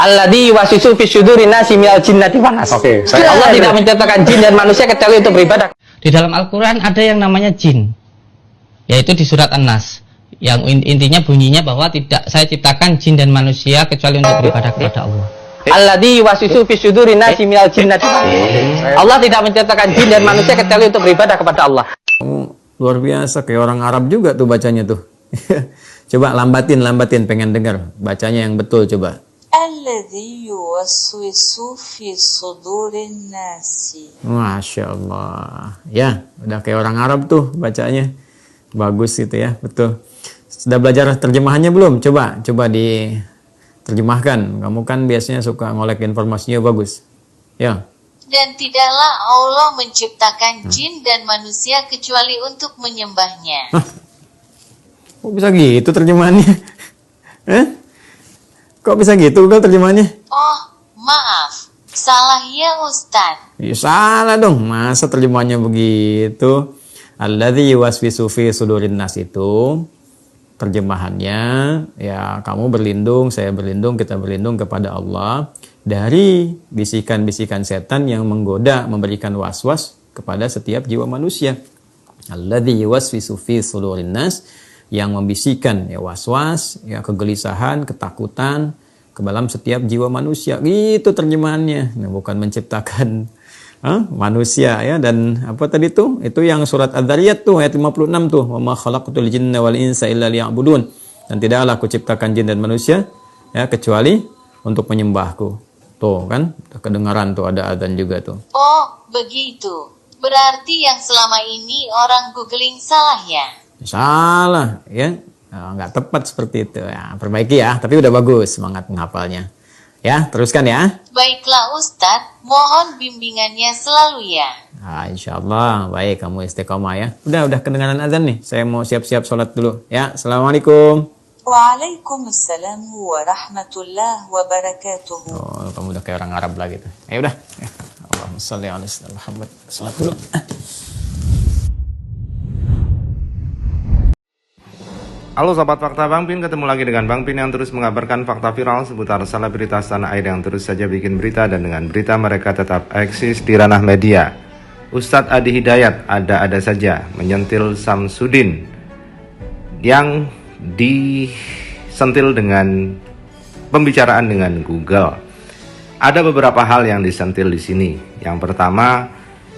Alladzi yuwaswisu fi syudurin nasi minal jinnati wan nas. Oke, Allah tidak menciptakan jin dan manusia kecuali untuk beribadah. Di dalam Al-Quran ada yang namanya jin, yaitu di surat An-Nas, yang intinya bunyinya bahwa tidak saya ciptakan jin dan manusia kecuali untuk beribadah kepada Allah. Alladzi yuwaswisu fi syudurin nasi minal jinnati wan nas. Allah tidak menciptakan jin dan manusia kecuali untuk beribadah kepada Allah. Luar biasa, kayak orang Arab juga tuh bacanya tuh. Coba lambatin, pengen dengar bacanya yang betul coba. Alladzi yuwaswisu fi sudurin nasi. Masya Allah. Ya, udah kayak orang Arab tuh bacanya. Bagus gitu ya, betul. Sudah belajar terjemahannya belum? Coba diterjemahkan. Kamu kan biasanya suka ngolek informasinya, bagus. Ya. Dan tidaklah Allah menciptakan jin dan manusia kecuali untuk menyembahnya. Hah? Kok bisa gitu terjemahannya? Kok bisa gitu Google terjemahannya? Oh, maaf. Salah ya Ustadz. Ya, salah dong. Masa terjemahannya begitu? Alladzi yuwaswisu fi sudurin nas itu terjemahannya ya kamu berlindung, saya berlindung, kita berlindung kepada Allah dari bisikan-bisikan setan yang menggoda, memberikan was-was kepada setiap jiwa manusia. Alladzi yuwaswisu fi sudurin nas, yang membisikkan ya was-was, ya kegelisahan, ketakutan ke dalam setiap jiwa manusia. Gitu terjemahannya. Nah, bukan menciptakan manusia ya. Dan apa tadi tuh? Itu yang surat Adz-Dzariyat tuh ayat 56 tuh. Wa ma khalaqtul jinna wal insa illa liya'budun. Dan tidaklah aku ciptakan jin dan manusia ya kecuali untuk menyembahku. Tuh kan, kedengaran tuh ada adzan juga tuh. Oh, begitu. Berarti yang selama ini orang googling salah ya? Salah ya, nggak tepat seperti itu ya. Perbaiki ya, tapi udah bagus semangat menghafalnya ya. Teruskan ya. Baiklah Ustadz, mohon bimbingannya selalu ya. Insya Allah baik, kamu istiqomah ya. Udah kedengaran azan nih, saya mau siap-siap sholat dulu ya. Assalamualaikum. Waalaikumsalam warahmatullahi wabarakatuh. Oh, kamu udah kayak orang Arab lah gitu. Udah ya. Allahumma sholli ala sayyidina Muhammad. Sholat dulu. Halo sahabat Fakta Bang Pin, ketemu lagi dengan Bang Pin yang terus mengabarkan fakta viral seputar selebritas tanah air yang terus saja bikin berita, dan dengan berita mereka tetap eksis di ranah media. Ustadz Adi Hidayat ada saja menyentil Samsudin yang disentil dengan pembicaraan dengan Google. Ada beberapa hal yang disentil di sini. Yang pertama,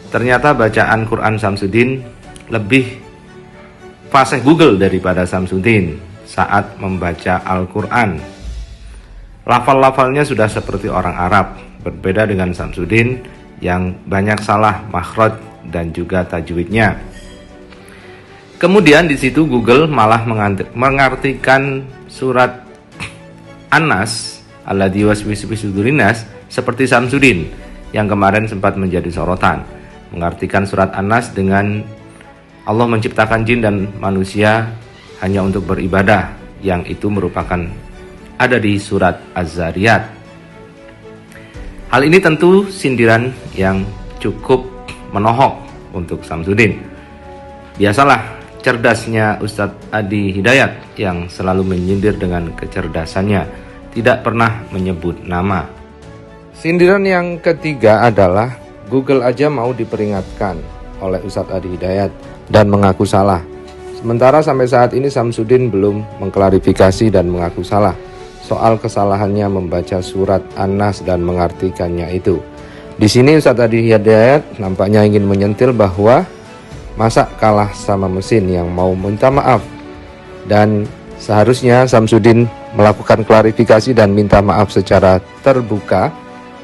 ternyata bacaan Quran Samsudin lebih fasih Google daripada Samsudin saat membaca Al-Quran. Lafal-lafalnya sudah seperti orang Arab, berbeda dengan Samsudin yang banyak salah makhraj dan juga tajwidnya. Kemudian di situ Google malah mengartikan surat An-Nas alladzi yuwaswisu fi sudurin nas seperti Samsudin yang kemarin sempat menjadi sorotan, mengartikan surat An-Nas dengan Allah menciptakan jin dan manusia hanya untuk beribadah, yang itu merupakan ada di surat Az-Zariyat. Hal ini tentu sindiran yang cukup menohok untuk Samsudin. Biasalah cerdasnya Ustadz Adi Hidayat yang selalu menyindir dengan kecerdasannya, tidak pernah menyebut nama. Sindiran yang ketiga adalah Google aja mau diperingatkan oleh Ustadz Adi Hidayat dan mengaku salah. Sementara sampai saat ini Samsudin belum mengklarifikasi dan mengaku salah soal kesalahannya membaca surat An-Nas dan mengartikannya itu. Di sini Ustadz Adi Hidayat nampaknya ingin menyentil bahwa masa kalah sama mesin yang mau minta maaf, dan seharusnya Samsudin melakukan klarifikasi dan minta maaf secara terbuka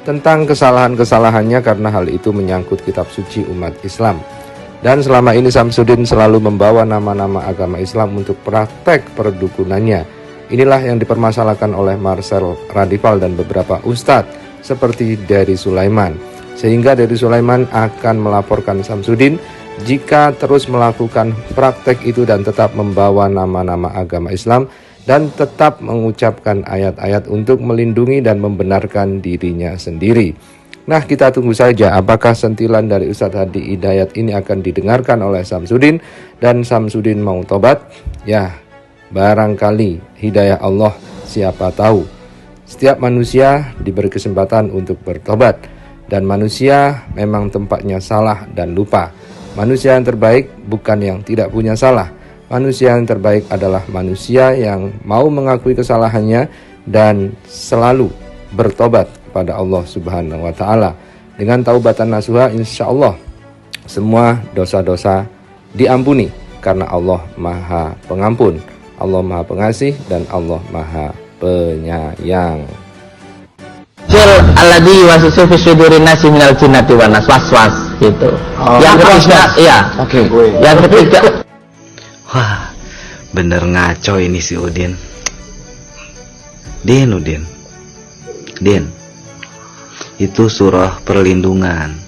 tentang kesalahan-kesalahannya karena hal itu menyangkut kitab suci umat Islam. Dan selama ini Samsudin selalu membawa nama-nama agama Islam untuk praktek perdukunannya. Inilah yang dipermasalahkan oleh Marcel Radival dan beberapa ustadz seperti Dery Sulaiman. Sehingga Dery Sulaiman akan melaporkan Samsudin jika terus melakukan praktek itu dan tetap membawa nama-nama agama Islam dan tetap mengucapkan ayat-ayat untuk melindungi dan membenarkan dirinya sendiri. Nah, kita tunggu saja apakah sentilan dari Ustadz Adi Hidayat ini akan didengarkan oleh Samsudin dan Samsudin mau tobat. Ya, barangkali hidayah Allah, siapa tahu. Setiap manusia diberi kesempatan untuk bertobat, dan manusia memang tempatnya salah dan lupa. Manusia yang terbaik bukan yang tidak punya salah. Manusia yang terbaik adalah manusia yang mau mengakui kesalahannya dan selalu bertobat pada Allah Subhanahu wa taala. Dengan taubatan nasuha, insya Allah semua dosa-dosa diampuni, karena Allah Maha Pengampun, Allah Maha Pengasih, dan Allah Maha Penyayang. Alladzi yuwaswisu fi sudurin nasi minal jinnati wan nas, waswas gitu. Yang ketiga, iya. Oke. Yang ketiga, Wah, bener ngaco ini si Udin. Udin. Itu surah perlindungan.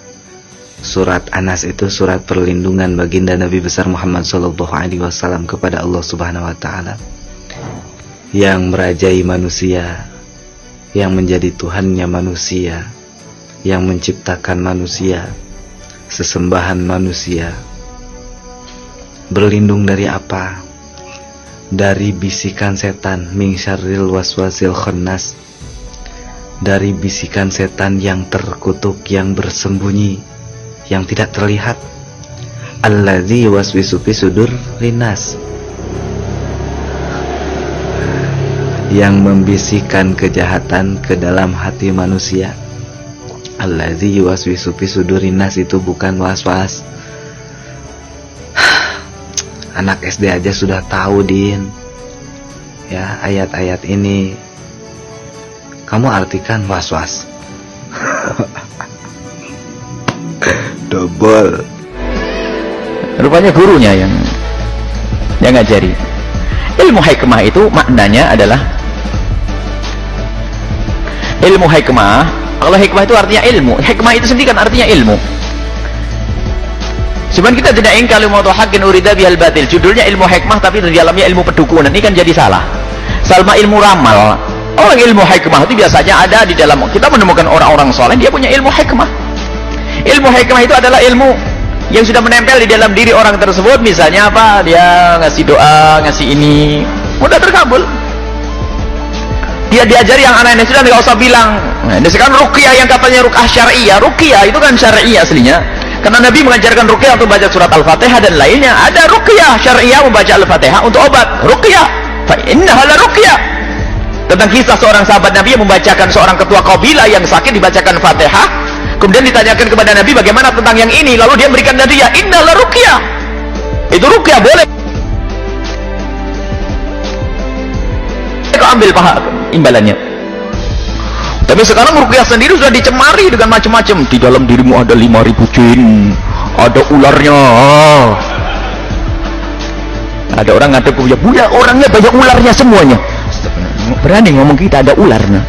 Surat Anas itu surat perlindungan baginda Nabi besar Muhammad SAW kepada Allah Subhanahu wa taala, yang merajai manusia, yang menjadi Tuhannya manusia, yang menciptakan manusia, sesembahan manusia. Berlindung dari apa? Dari bisikan setan, min syarril waswasil khannas, dari bisikan setan yang terkutuk, yang bersembunyi, yang tidak terlihat. Alladzi yuwaswisu fi sudur linnas, yang membisikkan kejahatan ke dalam hati manusia. Alladzi yuwaswisu fi sudur linnas itu bukan was-was. Anak SD aja sudah tahu, Din. Ya, ayat-ayat ini kamu artikan was-was. Double. Rupanya gurunya yang ngajari. Ilmu hikmah itu maknanya adalah ilmu hikmah. Kalau hikmah itu artinya ilmu. Hikmah itu sendiri kan artinya ilmu. Sebenarnya kita tidak ingin kalimatu haqqin urida bihal batil. Judulnya ilmu hikmah tapi di dalamnya ilmu pedukunan. Ini kan jadi salah. Salma ilmu ramal. Orang ilmu hikmah itu biasanya ada di dalam. Kita menemukan orang-orang soleh, dia punya ilmu hikmah. Ilmu hikmah itu adalah ilmu yang sudah menempel di dalam diri orang tersebut. Misalnya apa? Dia ngasih doa, ngasih ini, mudah terkabul. Dia diajari yang aneh-aneh, sudah nggak usah bilang. Nah, ini sekarang ruqyah yang katanya ruqyah syariah. Ruqyah itu kan syariah aslinya. Karena Nabi mengajarkan ruqyah untuk baca surat Al-Fatihah dan lainnya. Ada ruqyah syariah membaca Al-Fatihah untuk obat. Ruqyah. Fa innaha la ruqyah. Tentang kisah seorang sahabat Nabi yang membacakan seorang ketua kabilah yang sakit dibacakan Fatihah. Kemudian ditanyakan kepada Nabi bagaimana tentang yang ini. Lalu dia memberikan hadiah. Innaha la ruqyah. Itu ruqyah boleh. Kau ambil paha imbalannya. Tapi sekarang ruqyah sendiri sudah dicemari dengan macam-macam. Di dalam dirimu ada 5.000 jin, ada ularnya. Ada orang ngadep punya orangnya banyak ularnya semuanya. Berani ngomong kita ada ularnya.